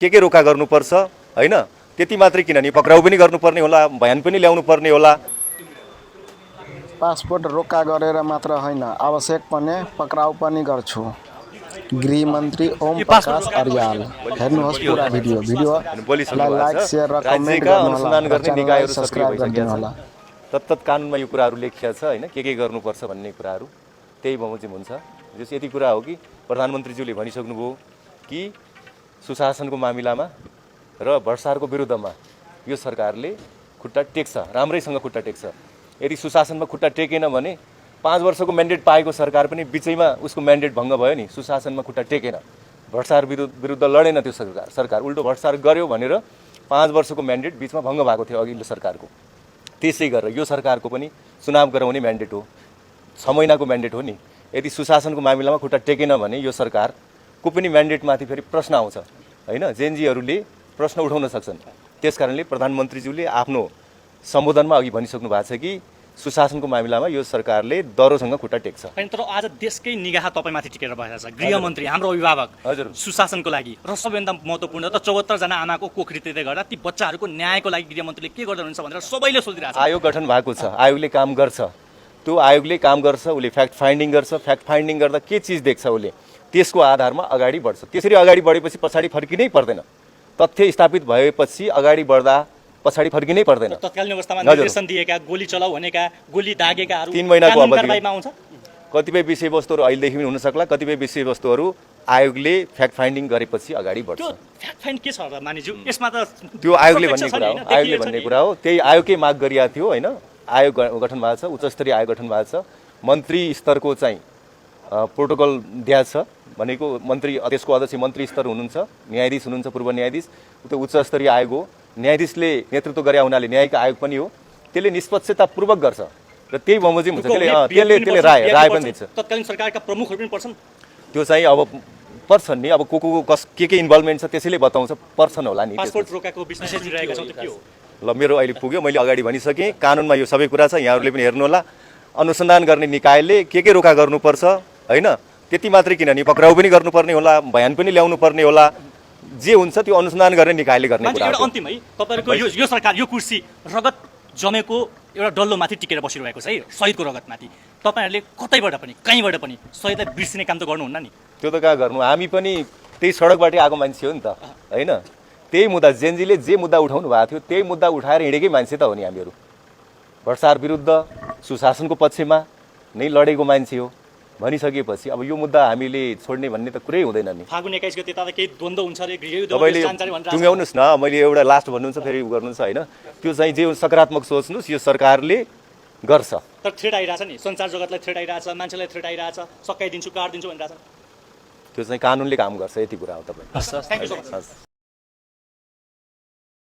के रोका गर्नुपर्छ हैन त्यति मात्रै किन नि पक्राउ पनि गर्नुपर्ने होला बयान पनि ल्याउनु पर्ने होला। पासपोर्ट रोका गरेर मात्र होइन आवश्यक पर्ने पक्राउ पनि गर्छु। गृहमन्त्री ओम प्रकाश अर्याल। हेर्नुहोस् पुरा भिडियोलाई लाइक शेयर र कमेन्ट अनुसन्धान गर्ने निकायहरू सब्स्क्राइब गरिदिनु होला। तत्त कानुनमा यो कुराहरू लेखिया छ हैन के गर्नुपर्छ भन्ने कुराहरू त्यही बमोजिम हुन्छ। जस यति कुरा हो कि प्रधानमन्त्रीज्यूले भनिसक्नुभयो कि सुशासनको मामिलामा र भ्रष्टाचारको विरुद्धमा यो सरकारले खुट्टा टेक्छ, राम्रैसँग खुट्टा टेक्छ। यदि सुशासनमा खुट्टा टेकेन भने 5 वर्षको म्यान्डेट पाएको सरकार पनि बिचैमा उसको म्यान्डेट भङ्ग भयो नि। सुशासनमा खुट्टा टेकेन, भ्रष्टाचार विरुद्ध लडेन त्यो सरकार उल्टो भ्रष्टाचार गर्यो भनेर 5 वर्षको म्यान्डेट बिचमा भङ्ग भएको थियो अघिल्लो सरकारको। त्यसै गरेर यो सरकारको पनि चुनाव गराउने म्यान्डेट हो, 6 महिनाको म्यान्डेट हो नि। यदि सुशासनको मामिलामा खुट्टा टेकेन भने यो सरकारको पनि म्यान्डेटमाथि फेरि प्रश्न आउँछ हैन, जेएनजीहरूले प्रश्न उठाउन सक्छन्। त्यसकारणले प्रधानमन्त्रीज्यूले आफ्नो सम्बोधनमा अघि भनिसक्नु भएको छ कि सुशासनको मामिलामा यो सरकारले दरोसँग खुट्टा टेक्छ। तर आज देशकै निगाह तपाईमाथि टिकेर बसेको छ। गृहमन्त्री हाम्रो अभिभावक हजुर सुशासनको लागि र सबैभन्दा महत्त्वपूर्ण त 74 जना आमाको कोखरिते गर्दा ती बच्चाहरूको न्यायको लागि गृहमन्त्रीले के गर्दै हुनुहुन्छ भनेर सबैले सोचिरहेको छ। आयोग गठन भएको छ, आयोगले काम गर्छ, त्यो आयोगले काम गर्छ, उसले फ्याक्ट फाइन्डिङ गर्छ। फ्याक्ट फाइन्डिङ गर्दा के चिज देख्छ उसले त्यसको आधारमा अगाडि बढ्छ। त्यसरी अगाडि बढेपछि पछाडि फर्किनै पर्दैन। तथ्य स्थापित भएपछि अगाडि बढ्दा पछाडि फर्किनै पर्दैन। तत्कालीन अवस्थामा निर्देशन दिएका गोली चलाऊ भनेका गोली दागेकाहरू 3 महिनाको अवधिमा आउँछ। कतिपय विषयवस्तुहरू अहिलेदेखि पनि हुन सक्ला, कतिपय विषयवस्तुहरू आयोगले फ्याक्ट फाइन्डिङ गरेपछि अगाडि बढ्छ। त्यो फ्याक्ट फाइन्ड के छ र मानिज्यू यसमा त त्यो आयोगले भन्ने कुरा हो, आयोगले भन्ने कुरा हो। त्यही आयोगकै माग गरिएको थियो हैन। आयोग गठन भएको छ, उच्चस्तरीय आयोग गठन भएको छ। मन्त्री स्तरको चाहिँ प्रोटोकल दिएको छ भनेको मन्त्री त्यसको अध्यक्ष मन्त्री स्तर हुनुहुन्छ, न्यायाधीश हुनुहुन्छ, पूर्व न्यायाधीश। त्यो उच्चस्तरीय आयोग हो, न्यायाधीशले नेतृत्व गरे हुनाले न्यायिक आयोग पनि हो। त्यसले निष्पक्षतापूर्वक गर्छ र त्यही बमोजिम हुन्छ। त्यसले राय पनि दिन्छ। तत्कालीन सरकारका प्रमुखहरू पनि पर्छन्, त्यो चाहिँ अब पर्छन् नि। अब के इन्भल्भमेन्ट छ त्यसैले बताउँछ, पर्छन् होला नि। पासपोर्ट रोकाको विषय लिइरहेको छ त्यो के हो? ल मेरो अहिले पुग्यो, मैले अगाडि भनिसकेँ। कानुनमा यो सबै कुरा छ, यहाँहरूले पनि हेर्नु होला। अनुसन्धान गर्ने निकायले के रोका गर्नुपर्छ हैन त्यति मात्रै किन नि पक्राउ पनि गर्नुपर्ने होला, बयान पनि ल्याउनु पर्ने होला। जे हुन्छ त्यो अनुसन्धान गर्ने निकायले गर्ने कुरा हो। अन्तिम है तपाईहरुको यो सरकार यो कुर्सी रगत जमेको एउटा डल्लोमाथि टिकेर बसिरहेको छ है, शहीदको रगतमाथि। तपाईहरुले कतैबाट पनि कहीँबाट पनि शहीदलाई बिर्सिने काम त गर्नुहुन्न नि। त्यो त कहाँ गर्नु, हामी पनि त्यही सडकबाटै आएको मान्छे हो नि त हैन। त्यही मुद्दा जेएनजीले जे मुद्दा उठाउनु भएको थियो त्यही मुद्दा उठाएर हिँडेकै मान्छे त हो नि हामीहरू। भ्रष्टाचार विरुद्ध सुशासनको पक्षमा नै लडेको मान्छे हो भनिसकेपछि अब यो मुद्दा हामीले छोड्ने भन्ने त कुरै हुँदैन नि। फागुन 21 गते त केही द्वन्द्व हुन्छ रे, गृह युद्ध जानकारी भनेर टुङ्ग्याउनुस् न। मैले एउटा लास्ट भन्नुहुन्छ फेरि गर्नुहुन्छ हैन। त्यो चाहिँ जे सकारात्मक सोच्नुस्, यो सरकारले गर्छ। तर थ्रेट आइरहेछ नि, संचार जगतलाई थ्रेट आइरहेछ, मान्छेलाई थ्रेट आइरहेछ, सकाइदिन्छु काट्दिन्छु भनिरहेछ। त्यो चाहिँ कानुनले काम गर्छ, यति कुरा हो। तपाईँ थ्याङ्क यू सो मच।